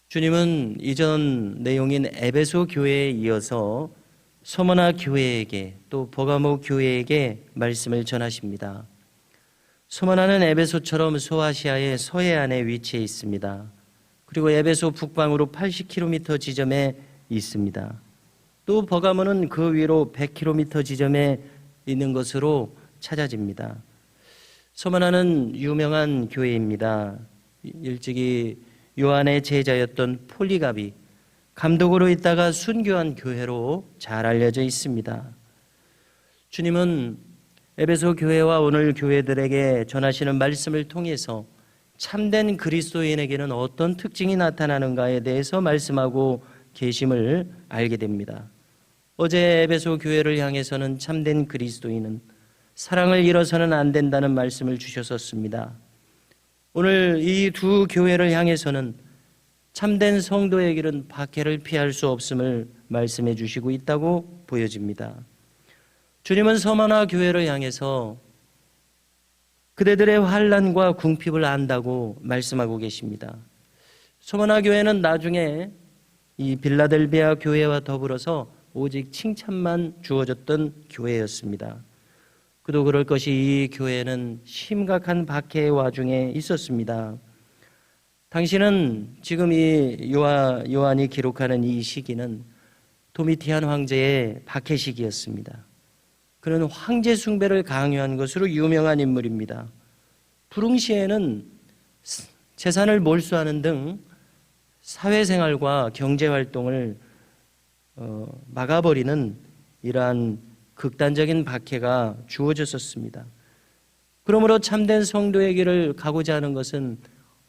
주님은 이전 내용인 에베소 교회에 이어서 소머나 교회에게 또 버가모 교회에게 말씀을 전하십니다. 소머나는 에베소처럼 소아시아의 서해안에 위치해 있습니다. 그리고 에베소 북방으로 80km 지점에 있습니다. 또 버가모는 그 위로 100km 지점에 있는 것으로 찾아집니다. 소머나는 유명한 교회입니다. 일찍이 요한의 제자였던 폴리갑이 감독으로 있다가 순교한 교회로 잘 알려져 있습니다. 주님은 에베소 교회와 오늘 교회들에게 전하시는 말씀을 통해서 참된 그리스도인에게는 어떤 특징이 나타나는가에 대해서 말씀하고 계심을 알게 됩니다. 어제 에베소 교회를 향해서는 참된 그리스도인은 사랑을 잃어서는 안 된다는 말씀을 주셨었습니다. 오늘 이 두 교회를 향해서는 참된 성도의 길은 박해를 피할 수 없음을 말씀해 주시고 있다고 보여집니다. 주님은 서머나 교회를 향해서 그대들의 환난과 궁핍을 안다고 말씀하고 계십니다. 서머나 교회는 나중에 이 빌라델비아 교회와 더불어서 오직 칭찬만 주어졌던 교회였습니다. 그도 그럴 것이 이 교회는 심각한 박해의 와중에 있었습니다. 당시는 지금 이 요한이 기록하는 이 시기는 도미티안 황제의 박해 시기였습니다. 그는 황제 숭배를 강요한 것으로 유명한 인물입니다. 불응시에는 재산을 몰수하는 등 사회생활과 경제활동을 막아버리는 이러한 극단적인 박해가 주어졌었습니다. 그러므로 참된 성도의 길을 가고자 하는 것은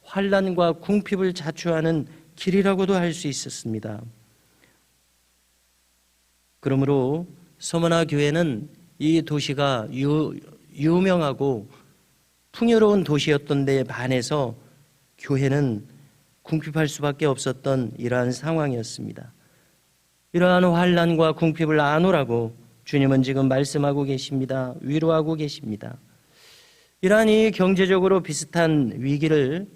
환난과 궁핍을 자초하는 길이라고도 할 수 있었습니다. 그러므로 서머나 교회는 이 도시가 유명하고 풍요로운 도시였던 데에 반해서 교회는 궁핍할 수밖에 없었던 이러한 상황이었습니다. 이러한 환난과 궁핍을 안오라고 주님은 지금 말씀하고 계십니다. 위로하고 계십니다. 이러한 이 경제적으로 비슷한 위기를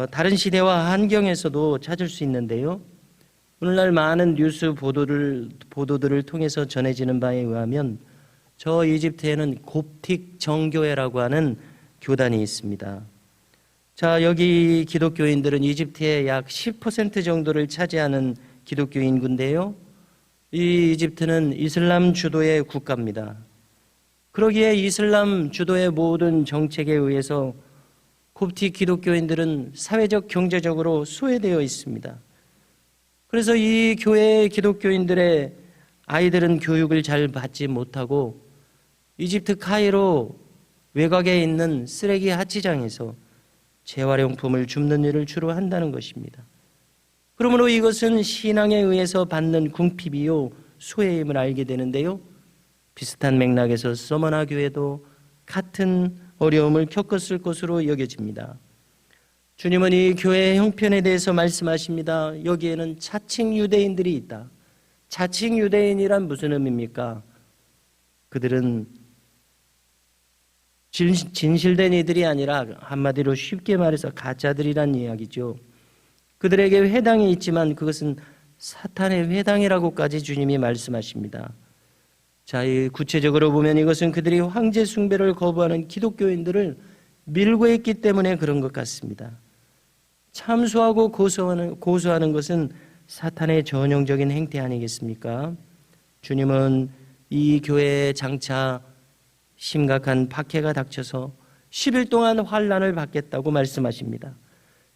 다른 시대와 환경에서도 찾을 수 있는데요. 오늘날 많은 뉴스 보도들을 통해서 전해지는 바에 의하면 저 이집트에는 곱틱 정교회라고 하는 교단이 있습니다. 자, 여기 기독교인들은 이집트의 약 10% 정도를 차지하는 기독교 인구인데요. 이 이집트는 이슬람 주도의 국가입니다. 그러기에 이슬람 주도의 모든 정책에 의해서 곱틱 기독교인들은 사회적 경제적으로 소외되어 있습니다. 그래서 이 교회의 기독교인들의 아이들은 교육을 잘 받지 못하고 이집트 카이로 외곽에 있는 쓰레기 하치장에서 재활용품을 줍는 일을 주로 한다는 것입니다. 그러므로 이것은 신앙에 의해서 받는 궁핍이요 소외임을 알게 되는데요. 비슷한 맥락에서 서머나 교회도 같은 어려움을 겪었을 것으로 여겨집니다. 주님은 이 교회의 형편에 대해서 말씀하십니다. 여기에는 자칭 유대인들이 있다. 자칭 유대인이란 무슨 의미입니까? 그들은 진실된 이들이 아니라 한마디로 쉽게 말해서 가짜들이란 이야기죠. 그들에게 회당이 있지만 그것은 사탄의 회당이라고까지 주님이 말씀하십니다. 자, 구체적으로 보면 이것은 그들이 황제 숭배를 거부하는 기독교인들을 밀고 있기 때문에 그런 것 같습니다. 참소하고 고소하는 것은 사탄의 전형적인 행태 아니겠습니까? 주님은 이 교회에 장차 심각한 박해가 닥쳐서 10일 동안 환난을 받겠다고 말씀하십니다.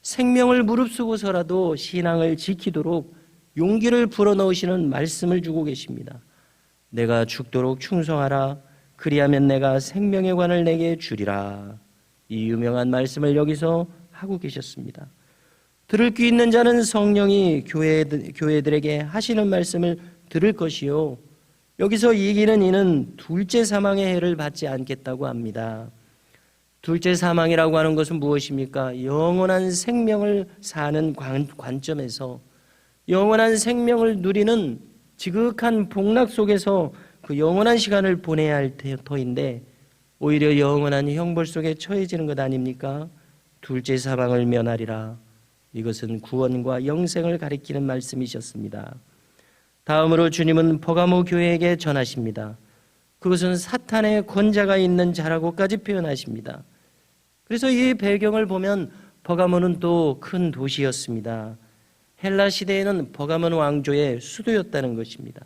생명을 무릅쓰고서라도 신앙을 지키도록 용기를 불어넣으시는 말씀을 주고 계십니다. 내가 죽도록 충성하라. 그리하면 내가 생명의 관을 내게 주리라. 이 유명한 말씀을 여기서 하고 계셨습니다. 들을 귀 있는 자는 성령이 교회들에게 하시는 말씀을 들을 것이요. 여기서 이기는 이는 둘째 사망의 해를 받지 않겠다고 합니다. 둘째 사망이라고 하는 것은 무엇입니까? 영원한 생명을 사는 관점에서 영원한 생명을 누리는 지극한 복락 속에서 그 영원한 시간을 보내야 할 터인데 오히려 영원한 형벌 속에 처해지는 것 아닙니까? 둘째 사망을 면하리라. 이것은 구원과 영생을 가리키는 말씀이셨습니다. 다음으로 주님은 버가모 교회에게 전하십니다. 그것은 사탄의 권자가 있는 자라고까지 표현하십니다. 그래서 이 배경을 보면 버가모는 또 큰 도시였습니다. 헬라 시대에는 버가몬 왕조의 수도였다는 것입니다.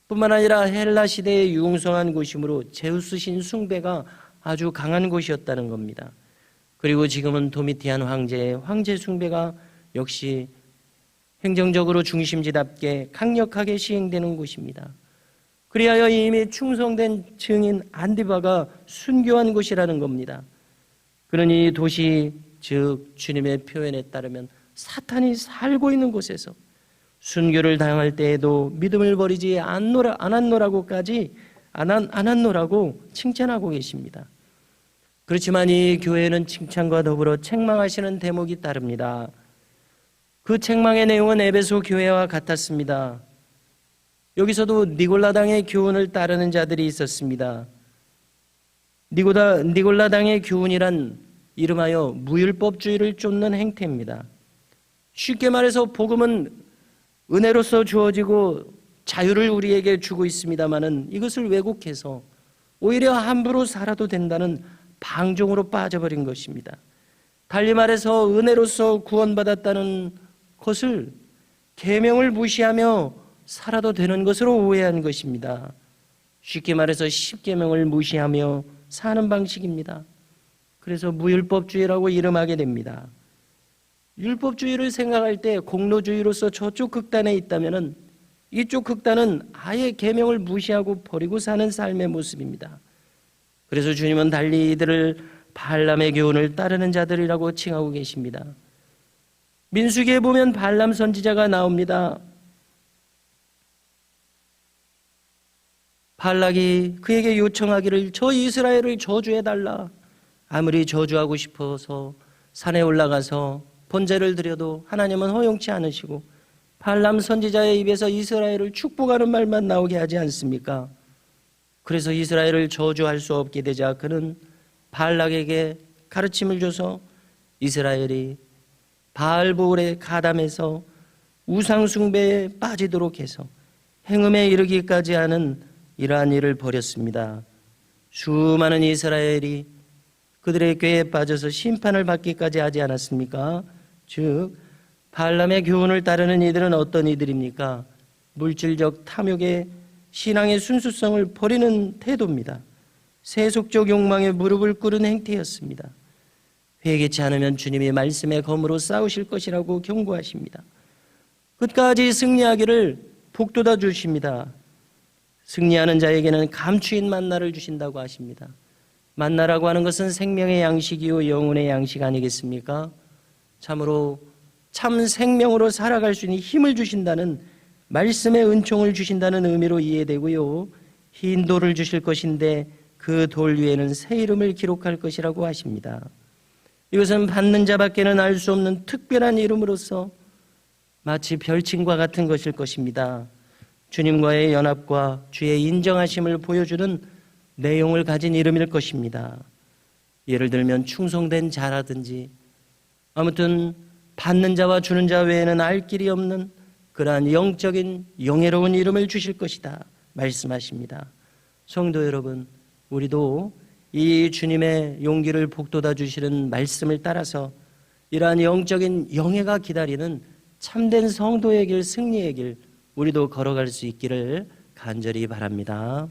뿐만 아니라 헬라 시대의 융성한 곳이므로 제우스 신 숭배가 아주 강한 곳이었다는 겁니다. 그리고 지금은 도미티안 황제의 황제 숭배가 역시 행정적으로 중심지답게 강력하게 시행되는 곳입니다. 그리하여 이미 충성된 증인 안디바가 순교한 곳이라는 겁니다. 그러니 도시, 즉 주님의 표현에 따르면 사탄이 살고 있는 곳에서 순교를 당할 때에도 믿음을 버리지 않았노라고까지 않았노라고 칭찬하고 계십니다. 그렇지만 이 교회는 칭찬과 더불어 책망하시는 대목이 따릅니다. 그 책망의 내용은 에베소 교회와 같았습니다. 여기서도 니골라당의 교훈을 따르는 자들이 있었습니다. 니골라당의 교훈이란 이름하여 무율법주의를 쫓는 행태입니다. 쉽게 말해서 복음은 은혜로서 주어지고 자유를 우리에게 주고 있습니다마는 이것을 왜곡해서 오히려 함부로 살아도 된다는 방종으로 빠져버린 것입니다. 달리 말해서 은혜로서 구원받았다는 것을 계명을 무시하며 살아도 되는 것으로 오해한 것입니다. 쉽게 말해서 십계명을 무시하며 사는 방식입니다. 그래서 무율법주의라고 이름하게 됩니다. 율법주의를 생각할 때 공로주의로서 저쪽 극단에 있다면 이쪽 극단은 아예 계명을 무시하고 버리고 사는 삶의 모습입니다. 그래서 주님은 달리 이들을 발람의 교훈을 따르는 자들이라고 칭하고 계십니다. 민수기에 보면 발람 선지자가 나옵니다. 발락이 그에게 요청하기를 저 이스라엘을 저주해달라. 아무리 저주하고 싶어서 산에 올라가서 번제를 드려도 하나님은 허용치 않으시고 발람 선지자의 입에서 이스라엘을 축복하는 말만 나오게 하지 않습니까? 그래서 이스라엘을 저주할 수 없게 되자 그는 발락에게 가르침을 줘서 이스라엘이 바알보울에 가담해서 우상숭배에 빠지도록 해서 행음에 이르기까지 하는 이러한 일을 벌였습니다. 수많은 이스라엘이 그들의 꾀에 빠져서 심판을 받기까지 하지 않았습니까? 즉 발람의 교훈을 따르는 이들은 어떤 이들입니까? 물질적 탐욕에 신앙의 순수성을 버리는 태도입니다. 세속적 욕망에 무릎을 꿇은 행태였습니다. 회개치 않으면 주님이 말씀의 검으로 싸우실 것이라고 경고하십니다. 끝까지 승리하기를 북돋아 주십니다. 승리하는 자에게는 감추인 만나를 주신다고 하십니다. 만나라고 하는 것은 생명의 양식이요 영혼의 양식 아니겠습니까? 참으로 참 생명으로 살아갈 수 있는 힘을 주신다는 말씀의 은총을 주신다는 의미로 이해되고요. 흰 돌을 주실 것인데 그 돌 위에는 새 이름을 기록할 것이라고 하십니다. 이것은 받는 자밖에는 알 수 없는 특별한 이름으로서 마치 별칭과 같은 것일 것입니다. 주님과의 연합과 주의 인정하심을 보여주는 내용을 가진 이름일 것입니다. 예를 들면 충성된 자라든지 아무튼 받는 자와 주는 자 외에는 알 길이 없는 그러한 영적인 영예로운 이름을 주실 것이다 말씀하십니다. 성도 여러분, 우리도 이 주님의 용기를 북돋아 주시는 말씀을 따라서 이러한 영적인 영예가 기다리는 참된 성도의 길, 승리의 길 우리도 걸어갈 수 있기를 간절히 바랍니다.